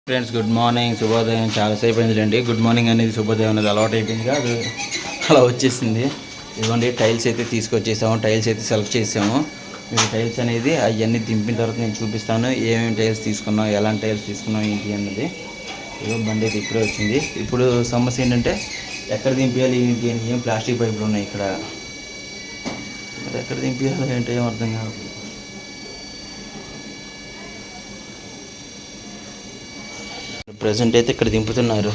Friends good morning, శుభోదయం. చాలాసేపు అయిందిలేండి. Good morning అనేది శుభోదయం అనేది అలవాటు అయిపోయింది కాదు, అలా వచ్చేసింది. ఇదిగోండి టైల్స్ అయితే తీసుకొచ్చేసాము, టైల్స్ అయితే సెలెక్ట్ చేసాము. మీకు టైల్స్ అనేది అవన్నీ దింపిన తర్వాత నేను చూపిస్తాను, ఏమేమి టైల్స్ తీసుకున్నాం, ఎలాంటి టైల్స్ తీసుకున్నాం ఏంటి అన్నది. ఇదిగో బండి అయితే ఇప్పుడే వచ్చింది. ఇప్పుడు సమస్య ఏంటంటే ఎక్కడ దింపేయాలి ఏంటి అని. ఏం ప్లాస్టిక్ పైపులు ఉన్నాయి ఇక్కడ, మరి ఎక్కడ దింపేయాలి ఏంటో ఏం అర్థం కాదు. ప్రజెంట్ అయితే ఇక్కడ దింపుతున్నారు.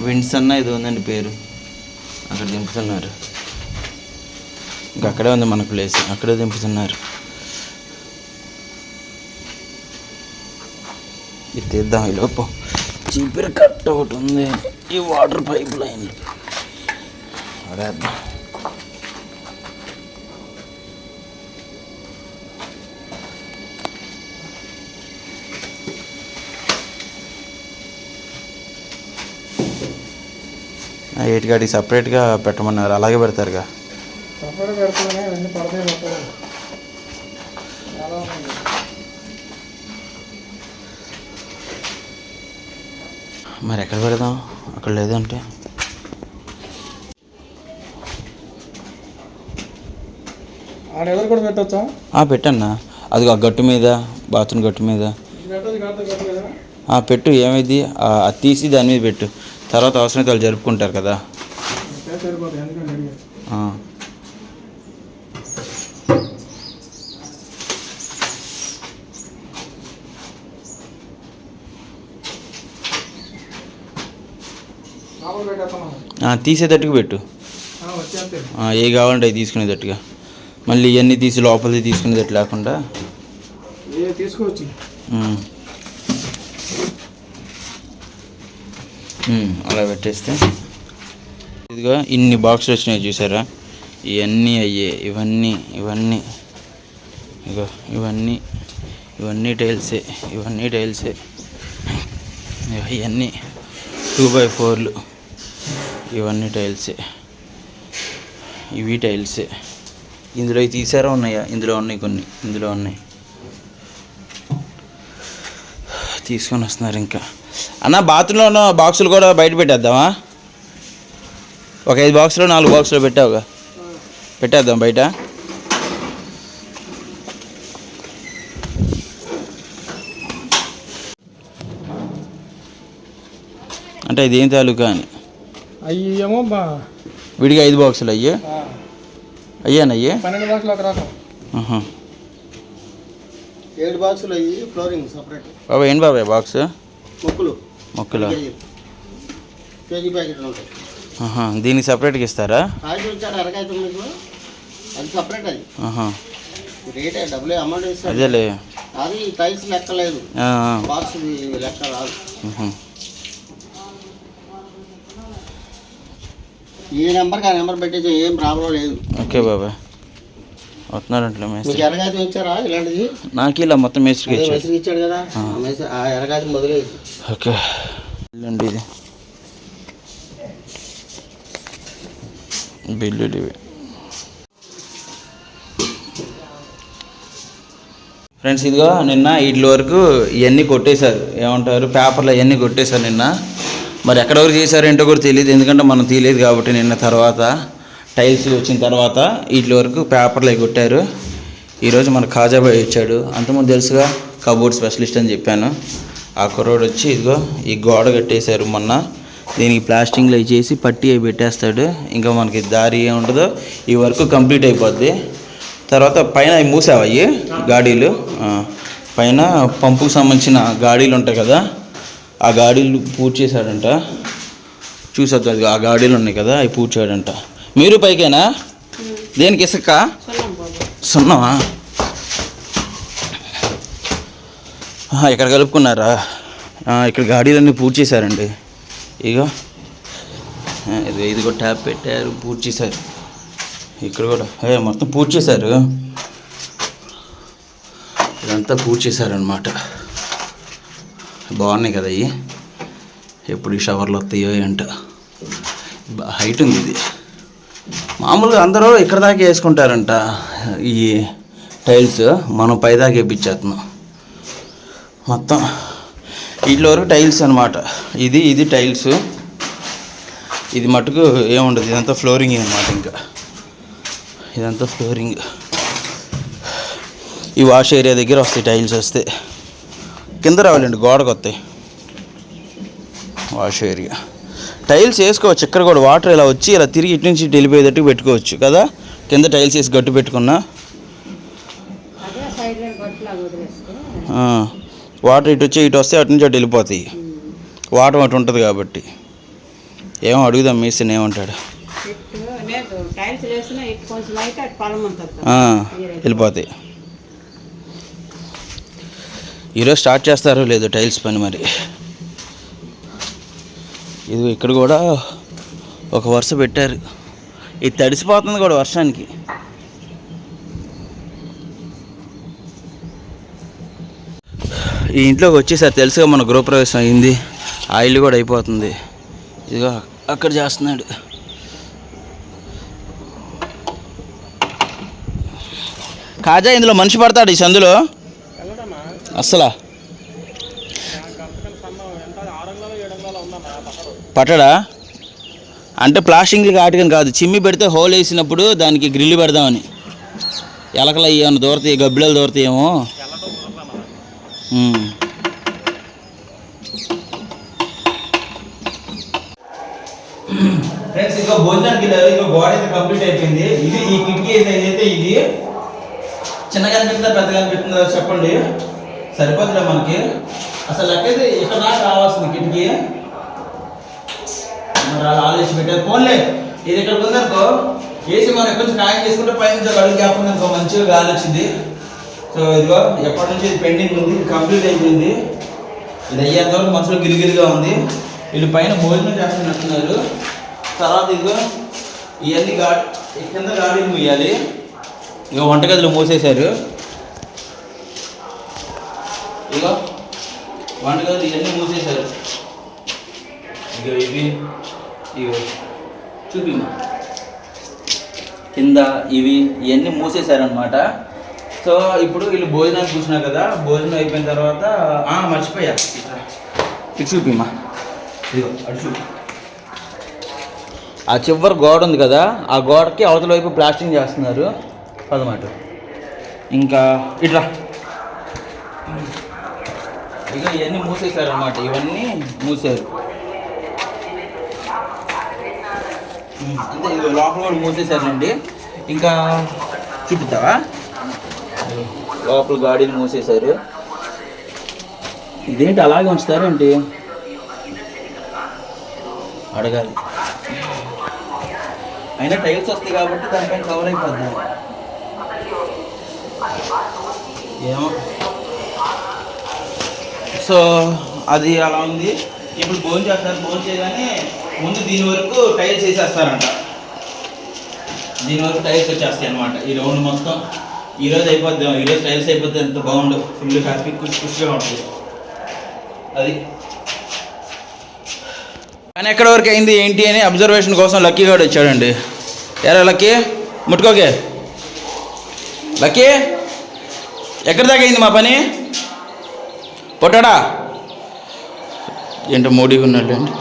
విండ్స్ అన్న ఇది ఉందండి పేరు, అక్కడ దింపుతున్నారు. ఇంకా అక్కడే ఉంది మన ప్లేస్, అక్కడే దింపుతున్నారు. ఇది తీద్దాం. ఈ లోపు చీపిరి కట్ట ఒకటి ఉంది, ఈ వాటర్ పైప్ లైన్లు అదేద్దాం. ఏటికాడికి సపరేట్గా పెట్టమన్నారు, అలాగే పెడతారుగా. మరి ఎక్కడ పెడదాం, అక్కడ లేదంటే పెట్టన్నా. అది ఆ గట్టు మీద, బాత్రూమ్ గట్టు మీద పెట్టు. ఏమైంది అది తీసి దాని మీద పెట్టు, తర్వాత అవసరమైతే వాళ్ళు జరుపుకుంటారు కదా. తీసేటట్టుగా పెట్టు, ఏ కావాలంటే అవి తీసుకునేటట్టుగా. మళ్ళీ ఇవన్నీ తీసి లోపలిది తీసుకునేటట్టు లేకుండా తీసుకోవచ్చు. అలా పెట్టేస్తే ఇదిగో ఇన్ని బాక్సులు వచ్చినాయి చూసారా. ఇవన్నీ అయ్యే, ఇవన్నీ ఇవన్నీ ఇగో ఇవన్నీ టైల్సే, ఇవన్నీ 2x4లు, ఇవన్నీ టైల్సే, ఇవి టైల్సే. ఇందులో తీసారా ఉన్నాయా? ఇందులో ఉన్నాయి కొన్ని, ఇందులో ఉన్నాయి. తీసుకొని వస్తున్నారు. ఇంకా అన్న బాత్రూంలో ఉన్న బాక్సులు కూడా బయట పెట్టేద్దామా? ఒక 5 బాక్సులు 4 బాక్సులు పెట్టావుగా, పెట్టేద్దాం బయట. అంటే ఇది ఏం తాలూకా అని అయ్యేమో విడిగా 5 బాక్సులు అయ్యానయ్యే 12 బాక్సులు ఒక రకం, 7 బాక్సులు అయ్యి ఫ్లోరింగ్ సపరేట్. బాబా ఏంటి బాబాయ్ బాక్స్? మొక్కలు కేజీ ప్యాకెట్లు ఉంటాయి. దీనికి సపరేట్గా ఇస్తారా? అది సపరేట్, అది రేటే డబ్బులే అమౌంట్ ఇస్తారు. అదేలే, అది టైల్స్ లెక్క లేదు, బాక్స్ లెక్క రాదు. ఈ నెంబర్కి ఆ నెంబర్ పెట్టేసి ఏం ప్రాబ్లం లేదు. ఓకే బాబాయ్, వస్తున్నారంటే మీకు ఎరగాయతం ఇచ్చారా? ఇలాంటిది నాకు ఇలా మొత్తం మేస్త్రికి ఇచ్చాడు కదా, ఆ ఎరగాయతం మొదలైంది. ఓకే అండి, ఇది బిల్లులు ఇవి. ఫ్రెండ్స్ ఇదిగో నిన్న వీటి వరకు ఇవన్నీ కొట్టేశారు, ఏమంటారు పేపర్లు అవన్నీ కొట్టేశారు నిన్న. మరి ఎక్కడ వరకు చేశారు ఏంటో కూడా తెలియదు, ఎందుకంటే మనం తీయలేదు కాబట్టి. నిన్న తర్వాత టైల్స్ వచ్చిన తర్వాత వీటి వరకు పేపర్లు అవి కొట్టారు. ఈరోజు మన ఖాజాబాయ్ ఇచ్చాడు, అంతకుముందు తెలుసుగా కబోర్డ్ స్పెషలిస్ట్ అని చెప్పాను. ఆ కుర్రోడు వచ్చి ఇదిగో ఈ గోడ కట్టేశారు మొన్న. దీనికి ప్లాస్టింగ్లో అవి చేసి పట్టి అవి పెట్టేస్తాడు. ఇంకా మనకి దారి ఏముంటుందో ఈ వర్క్ కంప్లీట్ అయిపోద్ది. తర్వాత పైన అవి మూసావు అవి గాడీలు, పైన పంపుకు సంబంధించిన గాడీలు ఉంటాయి కదా, ఆ గాడీలు పూర్తి చేశాడంట. చూసొద్దు, అది ఆ గాడీలు ఉన్నాయి కదా, అవి పూర్తి చేయడంట. మీరు పైకేనా? దేనికి ఇసుక? సున్నమా? ఇక్కడ కలుపుకున్నారా? ఇక్కడ గాడీలన్నీ పూర్తి చేశారండి. ఇగో ఇది కూడా ట్యాప్ పెట్టారు, పూర్తి చేశారు. ఇక్కడ కూడా మొత్తం పూర్తి చేశారు, ఇదంతా పూర్తి చేశారనమాట. బాగున్నాయి కదా ఇవి, ఎప్పుడు ఈ షవర్లు వస్తాయో ఏంట. హైట్ ఉంది ఇది. మామూలుగా అందరూ ఇక్కడ దాకా వేసుకుంటారంట ఈ టైల్స్, మనం పైదాకా వేయించేస్తున్నాం. మొత్తం వీటిలో వరకు టైల్స్ అనమాట. ఇది టైల్స్, ఇది మటుకు ఏముండదు, ఇదంతా ఫ్లోరింగ్ అనమాట. ఇంకా ఇదంతా ఫ్లోరింగ్. ఈ వాష్ ఏరియా దగ్గర వస్తాయి టైల్స్, వస్తే కింద రావాలండి, గోడకు వస్తాయి. వాష్ ఏరియా టైల్స్ వేసుకోవచ్చు. ఇక్కడ కూడా వాటర్ ఇలా వచ్చి ఇలా తిరిగి ఇటు నుంచి వెళ్ళిపోయేటట్టు పెట్టుకోవచ్చు కదా. కింద టైల్స్ వేసి గట్టు పెట్టుకున్నా వాటర్ ఇటు వచ్చి ఇటు వస్తే అటు నుంచి అటు వెళ్ళిపోతాయి. వాటర్ అటు ఉంటుంది కాబట్టి. ఏమో అడుగుదాం మేస్త్రిని ఏమంటాడు. వెళ్ళిపోతాయి. ఈరోజు స్టార్ట్ చేస్తారో లేదో టైల్స్ పని మరి. ఇది ఇక్కడ కూడా ఒక వరుస పెట్టారు. ఇది తడిసిపోతుంది కూడా వర్షానికి. ఈ ఇంట్లోకి వచ్చేసారి తెలుసుగా మన గృహప్రవేశం అయింది. ఆ ఇల్లు కూడా అయిపోతుంది. ఇదిగో అక్కడ చేస్తున్నాడు. కాజా ఇందులో మనిషి పడతాడు ఈ సందులో అస్సలా పట్టడా? అంటే ప్లాస్టింగ్లకి ఆటకని కాదు, చిమ్మి పెడితే హోల్ వేసినప్పుడు దానికి గ్రిల్లు పెడదామని. ఎలకలు ఏమన్నా దూరతాయి, గబ్బిళలు దూరతాయేమో. ఫ్రెండ్స్ ఇక భోజనానికి వెళ్ళారు. ఇక గోడ అయితే కంప్లీట్ అయిపోయింది. ఇది ఈ కిటికీ అయితే ఇది చిన్నగా అనిపిస్తుందా పెద్దగా అనిపిస్తుందా చెప్పండి. సరిపోతుందా మనకి? అసలు లెక్కైతే ఇక్కడ దాకా రావాల్సింది కిటికీ. మరి అలా ఆలోచించి పెట్టారు. ఫోన్లే ఇది ఇక్కడ ఉందనుకో, వేసి మనం ఎక్కడి నుంచి ఖాయం చేసుకుంటే పైనుంచి ఒక అడుగు గ్యాప్ ఉందనుకో, మంచిగా గాలి వచ్చింది. సో ఇదిగో ఎప్పటి నుంచి ఇది పెండింగ్ ఉంది, కంప్లీట్ అయిపోయింది. ఇది అయ్యేంత వరకు మనసులో గిరిగిరిగా ఉంది. వీళ్ళు పైన భోజనం చేస్తున్నట్టున్నారు. తర్వాత ఇదిగో ఇవన్నీ కింద గాడీలు ముయ్యాలి. ఇక వంటగదిలో మూసేశారు. ఇగో వంటగదిలో ఇవన్నీ మూసేశారు. ఇక ఇవి చూపిమ్మా కింద ఇవన్నీ మూసేశారనమాట. సో ఇప్పుడు వీళ్ళు భోజనాన్ని చూసినా కదా, భోజనం అయిపోయిన తర్వాత మర్చిపోయా, ఇటు చూపిమ్మా. ఇదిగో అటు చూపి. ఆ చివరి గోడ ఉంది కదా, ఆ గోడకి అవతల వైపు ప్లాస్టింగ్ చేస్తున్నారు. పదమాట ఇంకా ఇట్లా ఇక ఇవన్నీ మూసేశారనమాట. ఇవన్నీ మూసారు అంతే. ఇది లోపల కూడా మూసేశారండి. ఇంకా చూపిస్తావా? లోపల గాడీని మూసేశారు. ఇదేంటి అలాగే ఉంచుతారేంటి అడగాలి. అయినా టైల్స్ వస్తాయి కాబట్టి దానిపైన కవర్ అయిపోద్ది. ఏమో. సో అది అలా ఉంది. ఇప్పుడు భోజనం చేస్తారు. భోజనం చేయగానే ముందు దీని వరకు టైల్స్ వేసేస్తారంట. దీని వరకు టైల్స్ వచ్చేస్తాయి అనమాట. ఈ రౌండ్ మొత్తం ఈరోజు అయిపోద్ది. ఈరోజు టైల్స్ అయిపోతే ఎంత బాగుండు, ఫుల్ హ్యాపీ ఖుషిగా ఉంటుంది అది. కానీ ఎక్కడ వరకు అయింది ఏంటి అని అబ్జర్వేషన్ కోసం లక్కీ గారు వచ్చాడండి. ఎరా లక్కీ, ముట్టుకోకే లక్కీ, ఎక్కడి దాకా అయింది మా పని? పొట్టాడా ఏంటో మోడీగా ఉన్నాడు అండి.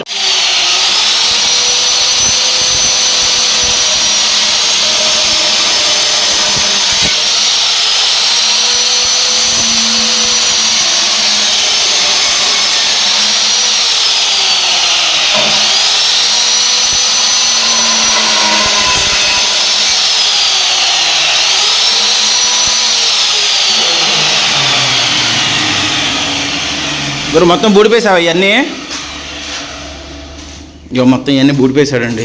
గురు మొత్తం బూడిపేసావు ఇవన్నీ. ఇక మొత్తం ఇవన్నీ బూడిపేశాడండి.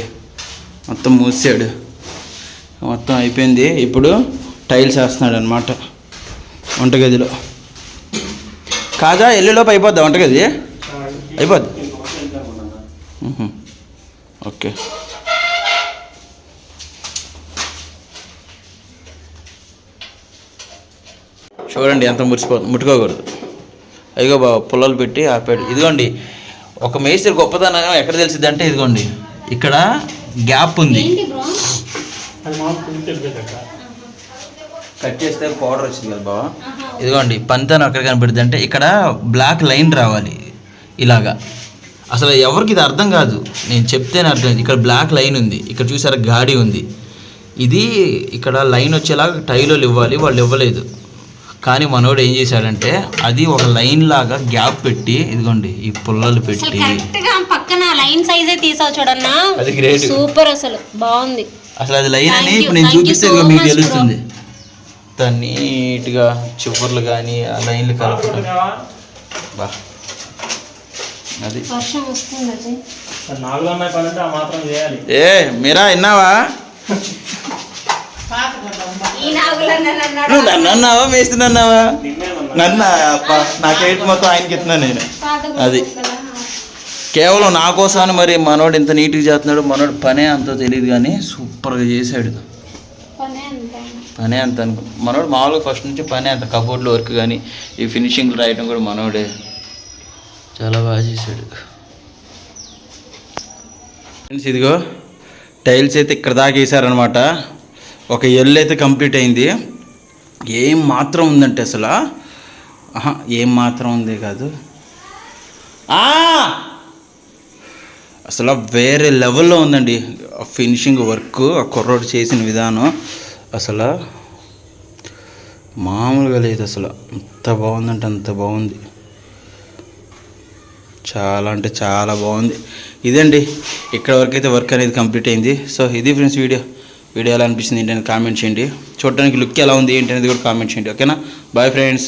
మొత్తం మూసాడు. మొత్తం అయిపోయింది. ఇప్పుడు టైల్స్ వేస్తున్నాడు అనమాట వంటగదిలో. కాదా ఎల్లులోపు అయిపోద్దా వంటగది? అయిపోద్ది. ఓకే. చూడండి ఎంత ముట్టుకోకూడదు. అయ్యో బాబా పుల్లలు పెట్టి ఆపాడు. ఇదిగోండి ఒక మేస్త్రి గొప్పతనం ఎక్కడ తెలిసింది అంటే, ఇదిగోండి ఇక్కడ గ్యాప్ ఉంది. కట్ చేస్తే పౌడర్ వచ్చింది కదా బావ. ఇదిగోండి పంతాను అక్కడ కనబడుతుంది అంటే ఇక్కడ బ్లాక్ లైన్ రావాలి ఇలాగా. అసలు ఎవరికి ఇది అర్థం కాదు, నేను చెప్తేనే అర్థం. ఇక్కడ బ్లాక్ లైన్ ఉంది, ఇక్కడ చూసారా గాడి ఉంది. ఇది ఇక్కడ లైన్ వచ్చేలాగా టైలో ఇవ్వాలి, వాళ్ళు ఇవ్వలేదు. కానీ మనోడు ఏం చేశాడంటే అది ఒక లైన్ లాగా గ్యాప్ పెట్టి ఇదిగోండి ఈ పుల్లలు పెట్టి పక్కన లైన్ సైజే తీసావు చూడన్నా, అది గ్రేట్, సూపర్. అసలు బాగుంది. అసలు అది లైన్ అని ఇప్పుడు నేను చూపిస్తే ఇదిగో మీకు తెలుస్తుంది. నీట్గా చివర్లు కానీ ఆ లైన్లు కలపడం బా. అది వర్షం వస్తుంది. ఏ మీరా విన్నావా? నువ్వు నన్ను అన్నావా మేస్తుంది అన్నావా? నన్ను నాకేంటి మొత్తం ఆయనకి ఎత్తున్నాను నేను. అది కేవలం నా కోసాన్ని మరి మనోడు ఎంత నీట్గా చేస్తున్నాడు. మనోడు పనే అంత తెలియదు కానీ సూపర్గా చేశాడు. పనే అంత అనుకో మనోడు మామూలుగా ఫస్ట్ నుంచి పనే అంత. కబోర్డ్లో వర్క్ కానీ ఈ ఫినిషింగ్ రాయటం కూడా మనోడే చాలా బాగా చేశాడు. ఫ్రెండ్స్ ఇదిగో టైల్స్ అయితే ఇక్కడ దాకా వేసారనమాట. ఒక ఎల్ అయితే కంప్లీట్ అయింది. ఏం మాత్రం ఉందంటే అసలు ఏం మాత్రం ఉంది కాదు, అసలు వేరే లెవెల్లో ఉందండి ఫినిషింగ్ వర్క్. ఆ కుర్రోడు చేసిన విధానం అసలు మామూలుగా లేదు. అసలు ఎంత బాగుందంటే అంత బాగుంది, చాలా అంటే చాలా బాగుంది. ఇదండి ఇక్కడ వరకు అయితే వర్క్ అనేది కంప్లీట్ అయింది. సో ఇది ఫ్రెండ్స్ వీడియో ఎలా అనిపిస్తుంది ఏంటనేది కామెంట్ చేయండి. చూడడానికి లుక్ ఎలా ఉంది ఏంటి అనేది కూడా కామెంట్ చేయండి. ఓకేనా? Bye friends.